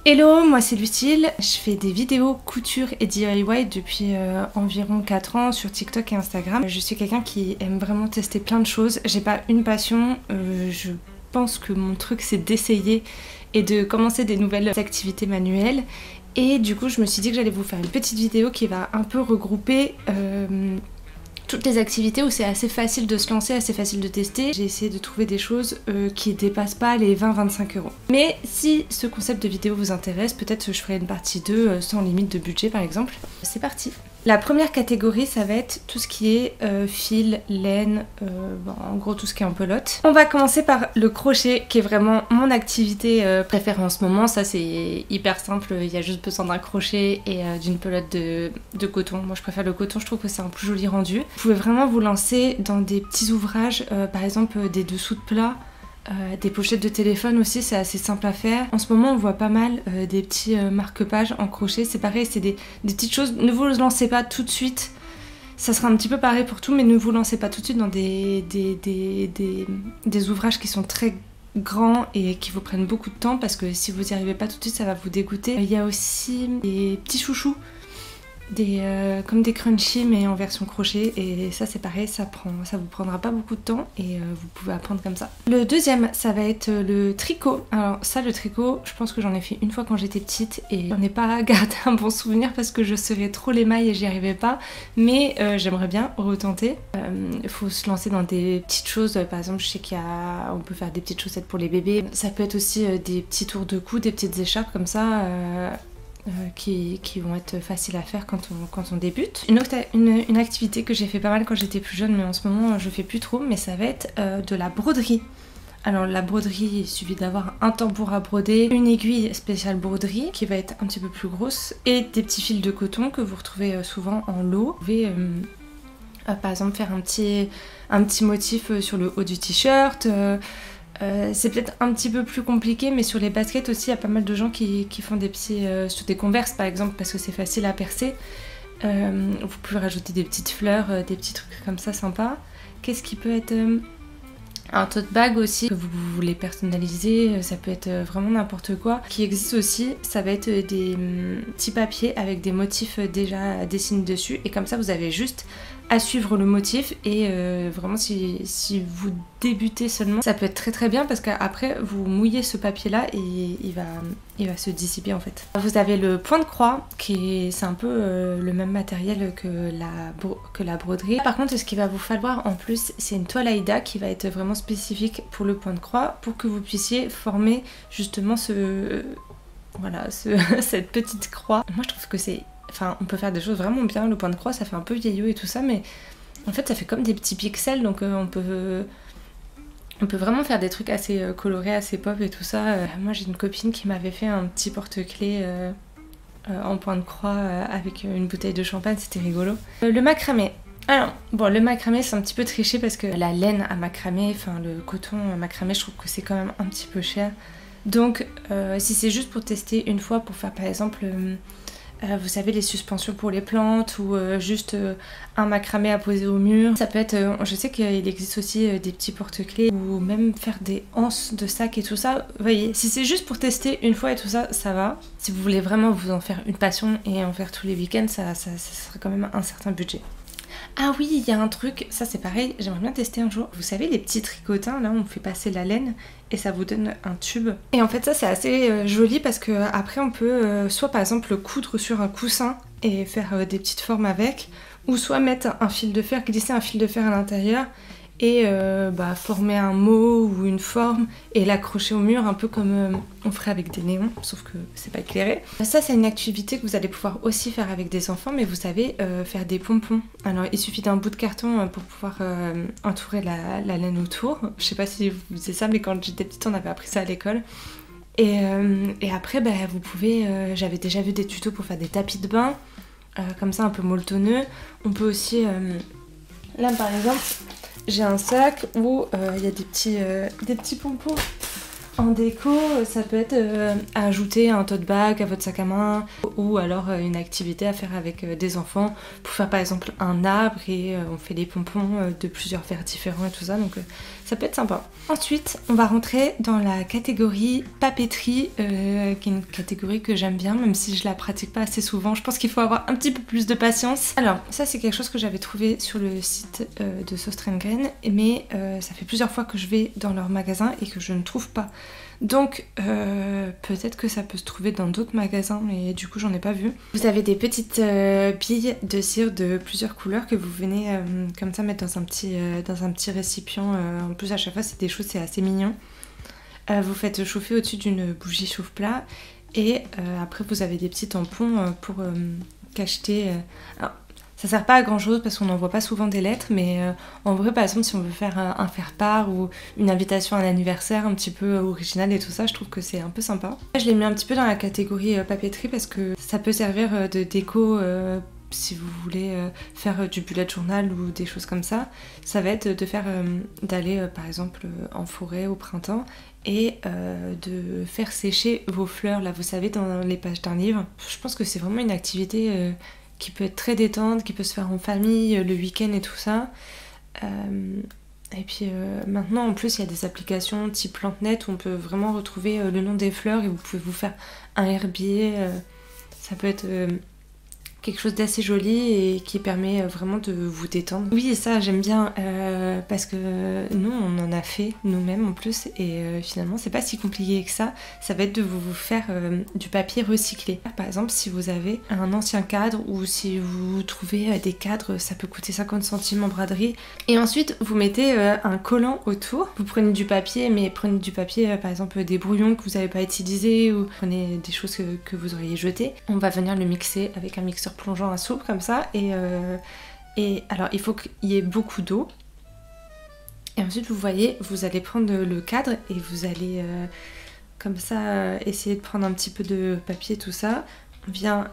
Hello, moi c'est Lucille, je fais des vidéos couture et DIY depuis environ 4 ans sur TikTok et Instagram. Je suis quelqu'un qui aime vraiment tester plein de choses, j'ai pas une passion, je pense que mon truc c'est d'essayer et de commencer des nouvelles activités manuelles. Et du coup je me suis dit que j'allais vous faire une petite vidéo qui va un peu regrouper toutes les activités où c'est assez facile de se lancer, assez facile de tester. J'ai essayé de trouver des choses qui dépassent pas les 20-25 €. Mais si ce concept de vidéo vous intéresse, peut-être que je ferai une partie 2 sans limite de budget par exemple. C'est parti. La première catégorie, ça va être tout ce qui est fil, laine, en gros tout ce qui est en pelote. On va commencer par le crochet qui est vraiment mon activité préférée en ce moment. Ça c'est hyper simple, il y a juste besoin d'un crochet et d'une pelote de coton. Moi je préfère le coton, je trouve que c'est un plus joli rendu. Vous pouvez vraiment vous lancer dans des petits ouvrages, par exemple des dessous de plat. Des pochettes de téléphone aussi, c'est assez simple à faire. En ce moment on voit pas mal des petits marque-pages en crochet, c'est pareil, c'est des petites choses. Ne vous lancez pas tout de suite, ça sera un petit peu pareil pour tout, mais ne vous lancez pas tout de suite dans des ouvrages qui sont très grands et qui vous prennent beaucoup de temps, parce que si vous n'y arrivez pas tout de suite ça va vous dégoûter. Il y a aussi des petits chouchous, comme des crunchies mais en version crochet, et ça c'est pareil, ça vous prendra pas beaucoup de temps et vous pouvez apprendre comme ça. Le deuxième, ça va être le tricot. Alors ça, le tricot, je pense que j'en ai fait une fois quand j'étais petite et j'en ai pas gardé un bon souvenir parce que je serrais trop les mailles et j'y arrivais pas, mais j'aimerais bien retenter. Il faut se lancer dans des petites choses, par exemple je sais on peut faire des petites chaussettes pour les bébés, ça peut être aussi des petits tours de cou, des petites écharpes comme ça, qui vont être faciles à faire quand on débute. Une activité que j'ai fait pas mal quand j'étais plus jeune, mais en ce moment je fais plus trop, mais ça va être de la broderie. Alors la broderie, il suffit d'avoir un tambour à broder, une aiguille spéciale broderie qui va être un petit peu plus grosse et des petits fils de coton que vous retrouvez souvent en lot. Vous pouvez par exemple faire un petit motif sur le haut du t-shirt. C'est peut-être un petit peu plus compliqué, mais sur les baskets aussi, il y a pas mal de gens qui font des petits... sur des Converse par exemple, parce que c'est facile à percer. Vous pouvez rajouter des petites fleurs, des petits trucs comme ça sympas. Qu'est-ce qui peut être... un tote bag aussi, que vous voulez personnaliser, ça peut être vraiment n'importe quoi. Ce qui existe aussi, ça va être des petits papiers avec des motifs déjà dessinés dessus, et comme ça vous avez juste à suivre le motif, et vraiment si vous débutez seulement, ça peut être très très bien, parce qu'après vous mouillez ce papier là et il va se dissiper en fait. Vous avez le point de croix, c'est un peu le même matériel que la broderie. Par contre, ce qu'il va vous falloir en plus, c'est une toile Aïda qui va être vraiment spécifique pour le point de croix, pour que vous puissiez former justement cette petite croix. Moi je trouve que c'est... Enfin, on peut faire des choses vraiment bien. Le point de croix, ça fait un peu vieillot et tout ça, mais en fait, ça fait comme des petits pixels, donc on peut vraiment faire des trucs assez colorés, assez pop et tout ça. Moi, j'ai une copine qui m'avait fait un petit porte-clés en point de croix avec une bouteille de champagne, c'était rigolo. Le macramé. Alors, bon, le macramé, c'est un petit peu triché parce que la laine à macramé, enfin le coton à macramé, je trouve que c'est quand même un petit peu cher. Donc, si c'est juste pour tester une fois, pour faire par exemple... vous savez, les suspensions pour les plantes, ou juste un macramé à poser au mur. Ça peut être, je sais qu'il existe aussi des petits porte-clés, ou même faire des anses de sac et tout ça. Vous voyez, si c'est juste pour tester une fois et tout ça, ça va. Si vous voulez vraiment vous en faire une passion et en faire tous les week-ends, ça serait quand même un certain budget. Ah oui, il y a un truc, ça c'est pareil, j'aimerais bien tester un jour. Vous savez, les petits tricotins, là, on fait passer la laine et ça vous donne un tube. Et en fait, ça c'est assez joli, parce que après on peut soit par exemple coudre sur un coussin et faire des petites formes avec, ou soit mettre un fil de fer, glisser un fil de fer à l'intérieur et former un mot ou une forme et l'accrocher au mur, un peu comme on ferait avec des néons, sauf que c'est pas éclairé. Ça c'est une activité que vous allez pouvoir aussi faire avec des enfants, mais vous savez faire des pompons. Alors il suffit d'un bout de carton pour pouvoir entourer la laine autour. Je sais pas si vous faisiez ça, mais quand j'étais petite on avait appris ça à l'école. Et après vous pouvez, j'avais déjà vu des tutos pour faire des tapis de bain, comme ça un peu molletonneux. On peut aussi, là par exemple, j'ai un sac où il y a des petits pompons En déco, ça peut être à ajouter un tote bag à votre sac à main ou alors une activité à faire avec des enfants pour faire par exemple un arbre et on fait des pompons de plusieurs verres différents et tout ça, donc ça peut être sympa. Ensuite, on va rentrer dans la catégorie papeterie, qui est une catégorie que j'aime bien même si je la pratique pas assez souvent. Je pense qu'il faut avoir un petit peu plus de patience. Alors ça c'est quelque chose que j'avais trouvé sur le site de Sauce Grain, mais ça fait plusieurs fois que je vais dans leur magasin et que je ne trouve pas. Donc peut-être que ça peut se trouver dans d'autres magasins, mais du coup j'en ai pas vu. Vous avez des petites billes de cire de plusieurs couleurs que vous venez comme ça mettre dans un petit récipient. En plus à chaque fois c'est des choses, c'est assez mignon. Vous faites chauffer au-dessus d'une bougie chauffe-plat et après vous avez des petits tampons pour cacheter. Alors, ça sert pas à grand chose parce qu'on n'envoie pas souvent des lettres, mais en vrai par exemple si on veut faire un faire-part ou une invitation à un anniversaire un petit peu original et tout ça, je trouve que c'est un peu sympa. Je l'ai mis un petit peu dans la catégorie papeterie parce que ça peut servir de déco si vous voulez faire du bullet journal ou des choses comme ça. Ça va être de faire d'aller par exemple en forêt au printemps et de faire sécher vos fleurs là, vous savez, dans les pages d'un livre. Je pense que c'est vraiment une activité qui peut être très détente, qui peut se faire en famille, le week-end et tout ça. Et puis maintenant en plus il y a des applications type Plantenet où on peut vraiment retrouver le nom des fleurs et vous pouvez vous faire un herbier. Ça peut être quelque chose d'assez joli et qui permet vraiment de vous détendre. Oui, et ça j'aime bien parce que nous on en a fait nous-mêmes en plus et finalement c'est pas si compliqué que ça. Ça va être de vous faire du papier recyclé. Par exemple si vous avez un ancien cadre ou si vous trouvez des cadres, ça peut coûter 50 centimes en braderie. Et ensuite vous mettez un collant autour. Vous prenez du papier, mais prenez du papier par exemple des brouillons que vous n'avez pas utilisés ou prenez des choses que vous auriez jetées. On va venir le mixer avec un mixeur plongeant à soupe comme ça et alors il faut qu'il y ait beaucoup d'eau et ensuite vous voyez vous allez prendre le cadre et vous allez comme ça essayer de prendre un petit peu de papier, tout ça. On vient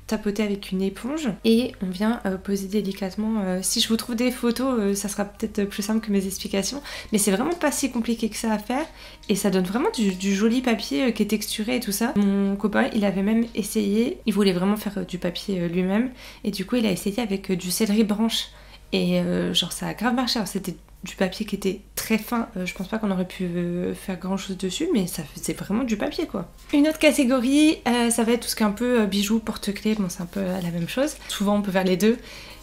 tapoter avec une éponge et on vient poser délicatement. Si je vous trouve des photos, ça sera peut-être plus simple que mes explications, mais c'est vraiment pas si compliqué que ça à faire et ça donne vraiment du joli papier qui est texturé et tout ça. Mon copain il avait même essayé, il voulait vraiment faire du papier lui-même et du coup il a essayé avec du céleri branche et genre ça a grave marché. Alors c'était du papier qui était très fin, je pense pas qu'on aurait pu faire grand chose dessus, mais ça faisait vraiment du papier quoi. Une autre catégorie, ça va être tout ce qui est un peu bijoux, porte-clés, bon c'est un peu la même chose, souvent on peut faire les deux.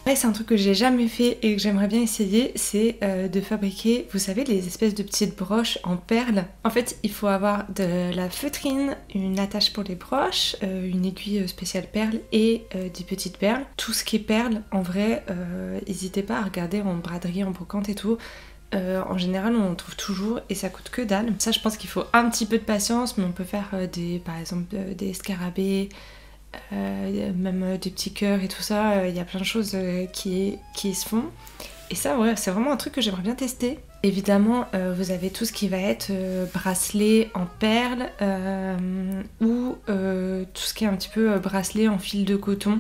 Ouais, c'est un truc que j'ai jamais fait et que j'aimerais bien essayer, c'est de fabriquer, vous savez, les espèces de petites broches en perles. En fait, il faut avoir de la feutrine, une attache pour les broches, une aiguille spéciale perles et des petites perles. Tout ce qui est perles, en vrai, n'hésitez pas à regarder en braderie, en brocante et tout. En général, on en trouve toujours et ça coûte que dalle. Ça, je pense qu'il faut un petit peu de patience, mais on peut faire par exemple des scarabées, même des petits cœurs et tout ça. Il y a plein de choses qui se font. Et ça, ouais, c'est vraiment un truc que j'aimerais bien tester. Évidemment, vous avez tout ce qui va être bracelet en perles ou tout ce qui est un petit peu bracelet en fil de coton.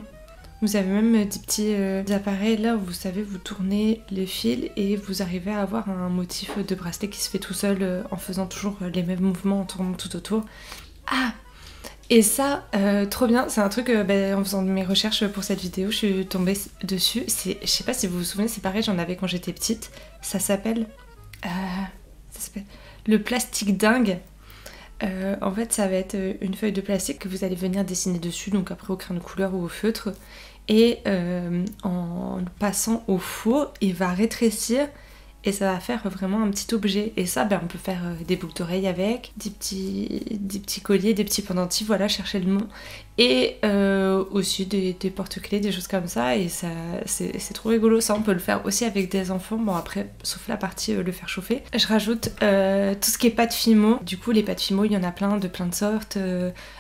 Vous avez même des petits appareils là où vous savez vous tournez le fil et vous arrivez à avoir un motif de bracelet qui se fait tout seul en faisant toujours les mêmes mouvements en tournant tout autour. Ah! Et ça, trop bien, c'est un truc, en faisant mes recherches pour cette vidéo, je suis tombée dessus. Je sais pas si vous vous souvenez, c'est pareil, j'en avais quand j'étais petite. Ça s'appelle le plastique dingue. En fait, ça va être une feuille de plastique que vous allez venir dessiner dessus, donc après au crayon de couleur ou au feutre. Et en passant au four, il va rétrécir et ça va faire vraiment un petit objet. Et ça, on peut faire des boucles d'oreilles avec, des petits colliers, des petits pendentifs, voilà, cherchez le nom. Et aussi des porte-clés, des choses comme ça. Et ça, c'est trop rigolo. Ça, on peut le faire aussi avec des enfants. Bon, après, sauf la partie le faire chauffer. Je rajoute tout ce qui est pâte Fimo. Du coup, les pâtes Fimo, il y en a plein de sortes,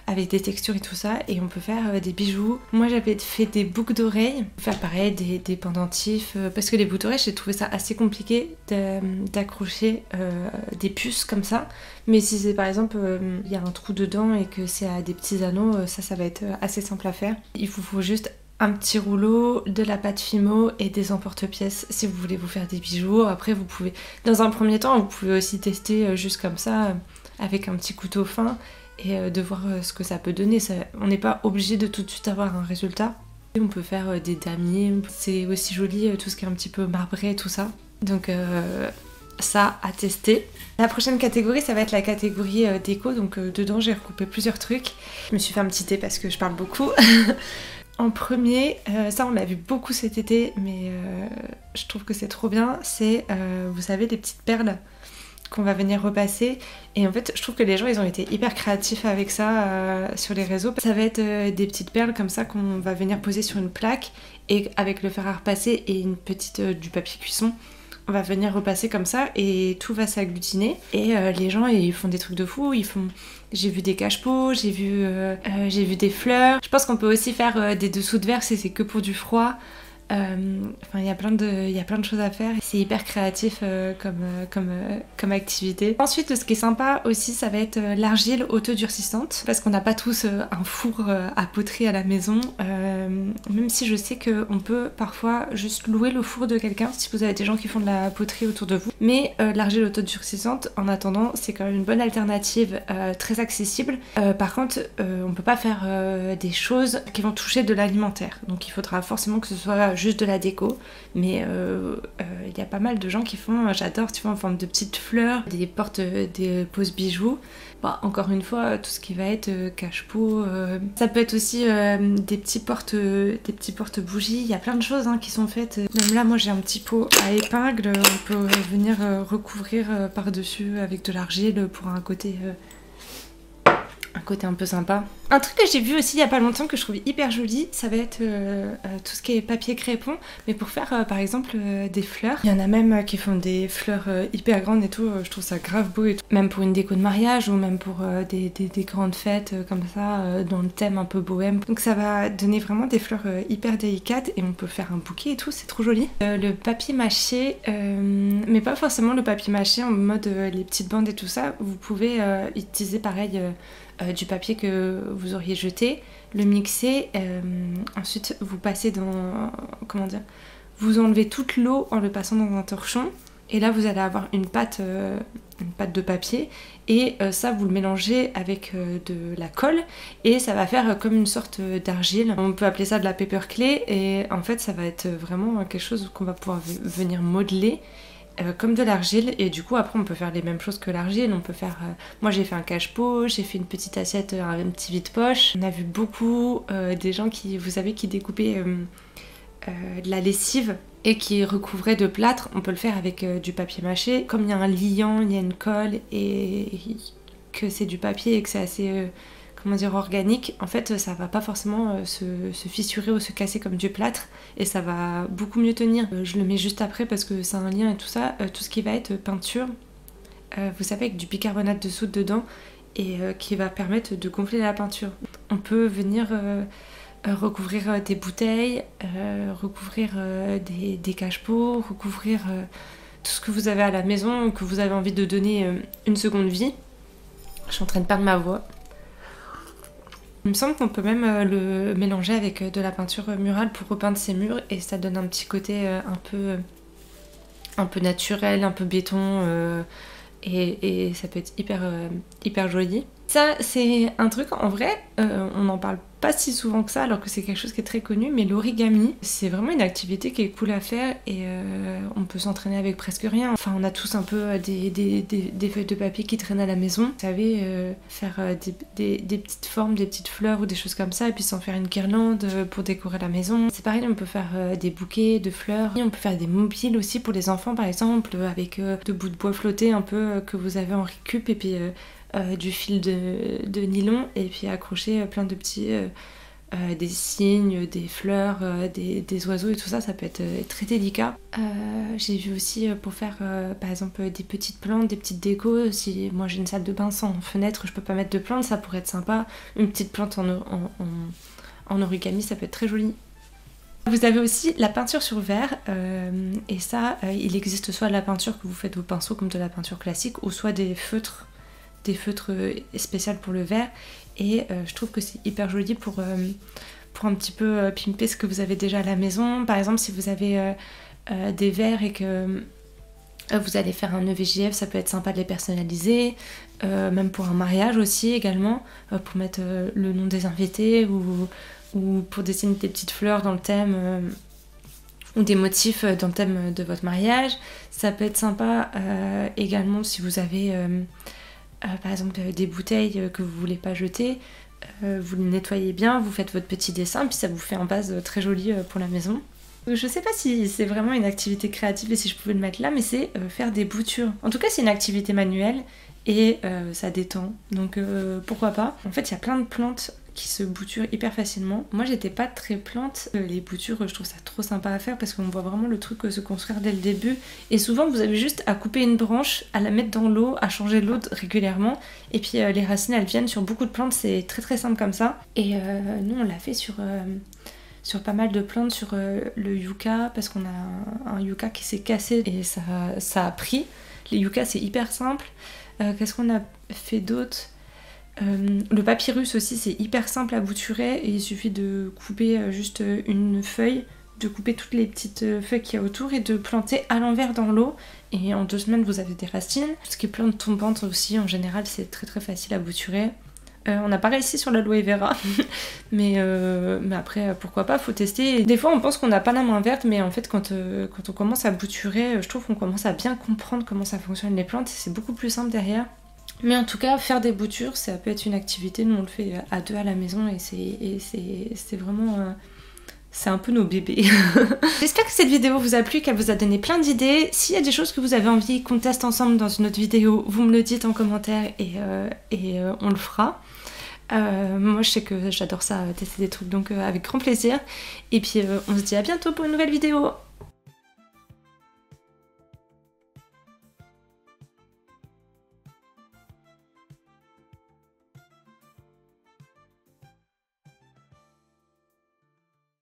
avec des textures et tout ça. Et on peut faire des bijoux. Moi, j'avais fait des boucles d'oreilles. Faire pareil, des pendentifs. Parce que les boucles d'oreilles, j'ai trouvé ça assez compliqué d'accrocher des puces comme ça. Mais si c'est par exemple il y a un trou dedans et que c'est à des petits anneaux, ça va être assez simple à faire. Il vous faut juste un petit rouleau, de la pâte Fimo et des emporte-pièces si vous voulez vous faire des bijoux. Après vous pouvez, dans un premier temps, vous pouvez aussi tester juste comme ça. avec un petit couteau fin et de voir ce que ça peut donner. On n'est pas obligé de tout de suite avoir un résultat. On peut faire des damiers, c'est aussi joli tout ce qui est un petit peu marbré et tout ça. Donc ça à tester. La prochaine catégorie, ça va être la catégorie déco, donc dedans j'ai recoupé plusieurs trucs. Je me suis fait un petit thé parce que je parle beaucoup. En premier, ça on l'a vu beaucoup cet été, mais je trouve que c'est trop bien, c'est, vous savez, des petites perles qu'on va venir repasser. Et en fait, je trouve que les gens, ils ont été hyper créatifs avec ça sur les réseaux. Ça va être des petites perles comme ça qu'on va venir poser sur une plaque, et avec le fer à repasser et une petite du papier cuisson, on va venir repasser comme ça et tout va s'agglutiner. Et les gens, ils font des trucs de fou, ils font... J'ai vu des cache-pots, j'ai vu des fleurs. Je pense qu'on peut aussi faire des dessous de verre si c'est que pour du froid. Enfin, il y a plein de choses à faire. C'est hyper créatif comme activité. Ensuite, ce qui est sympa aussi, ça va être l'argile autodurcissante, parce qu'on n'a pas tous un four à poterie à la maison. Même si je sais qu'on peut parfois juste louer le four de quelqu'un si vous avez des gens qui font de la poterie autour de vous. Mais l'argile autodurcissante, en attendant, c'est quand même une bonne alternative, très accessible. Par contre, on peut pas faire des choses qui vont toucher de l'alimentaire. Donc il faudra forcément que ce soit juste de la déco, mais il y a pas mal de gens qui font, j'adore, tu vois, en forme de petites fleurs, des des poses bijoux. Bah, encore une fois, tout ce qui va être cache-pot, ça peut être aussi des petits porte-bougies, il y a plein de choses qui sont faites. Même là, moi j'ai un petit pot à épingles, on peut venir recouvrir par-dessus avec de l'argile pour un côté un peu sympa. Un truc que j'ai vu aussi il y a pas longtemps que je trouve hyper joli, ça va être tout ce qui est papier crépon, mais pour faire par exemple des fleurs. Il y en a même qui font des fleurs hyper grandes et tout, je trouve ça grave beau et tout. Même pour une déco de mariage ou même pour des grandes fêtes comme ça, dans le thème un peu bohème. Donc ça va donner vraiment des fleurs hyper délicates et on peut faire un bouquet et tout, c'est trop joli. Le papier mâché, mais pas forcément le papier mâché en mode les petites bandes et tout ça, vous pouvez utiliser pareil du papier que vous auriez jeté, le mixer, ensuite vous passez dans... comment dire, vous enlevez toute l'eau en le passant dans un torchon, et là vous allez avoir une pâte de papier, et ça vous le mélangez avec de la colle, et ça va faire comme une sorte d'argile. On peut appeler ça de la paper clay, et en fait ça va être vraiment quelque chose qu'on va pouvoir venir modeler comme de l'argile, et du coup après on peut faire les mêmes choses que l'argile. On peut faire moi j'ai fait un cache-pot, j'ai fait une petite assiette, un petit vide-poche. On a vu beaucoup des gens qui, vous savez, qui découpaient de la lessive et qui recouvraient de plâtre. On peut le faire avec du papier mâché. Comme il y a un liant, il y a une colle et que c'est du papier et que c'est assez comment dire, organique, en fait ça va pas forcément se fissurer ou se casser comme du plâtre, et ça va beaucoup mieux tenir. Je le mets juste après parce que c'est un lien et tout ça. Tout ce qui va être peinture, vous savez, avec du bicarbonate de soude dedans, et qui va permettre de gonfler la peinture. On peut venir recouvrir des bouteilles, recouvrir des cache-pots, recouvrir tout ce que vous avez à la maison, que vous avez envie de donner une seconde vie. Je suis en train de perdre ma voix. Il me semble qu'on peut même le mélanger avec de la peinture murale pour repeindre ses murs, et ça donne un petit côté un peu naturel, un peu béton, et ça peut être hyper joli. Ça c'est un truc, en vrai, on n'en parle pas si souvent que ça, alors que c'est quelque chose qui est très connu, mais l'origami, c'est vraiment une activité qui est cool à faire, et on peut s'entraîner avec presque rien. Enfin, on a tous un peu des feuilles de papier qui traînent à la maison. Vous savez, faire des petites formes, des petites fleurs ou des choses comme ça, et puis s'en faire une guirlande pour décorer la maison. C'est pareil, on peut faire des bouquets de fleurs. Et on peut faire des mobiles aussi pour les enfants, par exemple, avec de bouts de bois flottés un peu que vous avez en récup, et puis du fil de nylon, et puis accrocher plein de petits des cygnes, des fleurs, des oiseaux et tout ça, ça peut être très délicat. J'ai vu aussi pour faire par exemple des petites plantes, des petites décos. Si moi j'ai une salle de bain sans fenêtre, je peux pas mettre de plantes, ça pourrait être sympa. Une petite plante en origami, ça peut être très joli. Vous avez aussi la peinture sur verre, et ça, il existe soit de la peinture que vous faites au pinceau comme de la peinture classique, ou soit des feutres spéciaux pour le verre, et je trouve que c'est hyper joli pour un petit peu pimper ce que vous avez déjà à la maison. Par exemple, si vous avez des verres et que Vous allez faire un EVJF, ça peut être sympa de les personnaliser, même pour un mariage aussi également, pour mettre le nom des invités ou pour dessiner des petites fleurs dans le thème ou des motifs dans le thème de votre mariage. Ça peut être sympa également si vous avez par exemple des bouteilles que vous voulez pas jeter, vous les nettoyez bien, vous faites votre petit dessin, puis ça vous fait un vase très joli pour la maison. Je sais pas si c'est vraiment une activité créative et si je pouvais le mettre là, mais c'est faire des boutures. En tout cas, c'est une activité manuelle et ça détend, donc pourquoi pas. En fait, il y a plein de plantes qui se bouturent hyper facilement. Moi, j'étais pas très plante. Les boutures, je trouve ça trop sympa à faire parce qu'on voit vraiment le truc se construire dès le début. Et souvent, vous avez juste à couper une branche, à la mettre dans l'eau, à changer l'eau régulièrement. Et puis les racines, elles viennent sur beaucoup de plantes. C'est très très simple comme ça. Et nous, on l'a fait sur pas mal de plantes, sur le yucca, parce qu'on a un yucca qui s'est cassé et ça a pris. Les yuccas, c'est hyper simple. Qu'est-ce qu'on a fait d'autre ? Le papyrus aussi, c'est hyper simple à bouturer et il suffit de couper juste une feuille, de couper toutes les petites feuilles qu'il y a autour et de planter à l'envers dans l'eau, et en 2 semaines vous avez des racines. Tout ce qui est plantes tombantes aussi, en général, c'est très très facile à bouturer. On n'a pas réussi sur l'aloe vera, mais après pourquoi pas, faut tester. Et des fois on pense qu'on n'a pas la main verte, mais en fait quand on commence à bouturer, je trouve qu'on commence à bien comprendre comment ça fonctionne les plantes et c'est beaucoup plus simple derrière. Mais en tout cas, faire des boutures, ça peut être une activité. Nous, on le fait à 2 à la maison et c'est vraiment... c'est un peu nos bébés. J'espère que cette vidéo vous a plu, qu'elle vous a donné plein d'idées. S'il y a des choses que vous avez envie qu'on teste ensemble dans une autre vidéo, vous me le dites en commentaire et on le fera. Moi, je sais que j'adore ça, tester des trucs, donc avec grand plaisir. Et puis, on se dit à bientôt pour une nouvelle vidéo.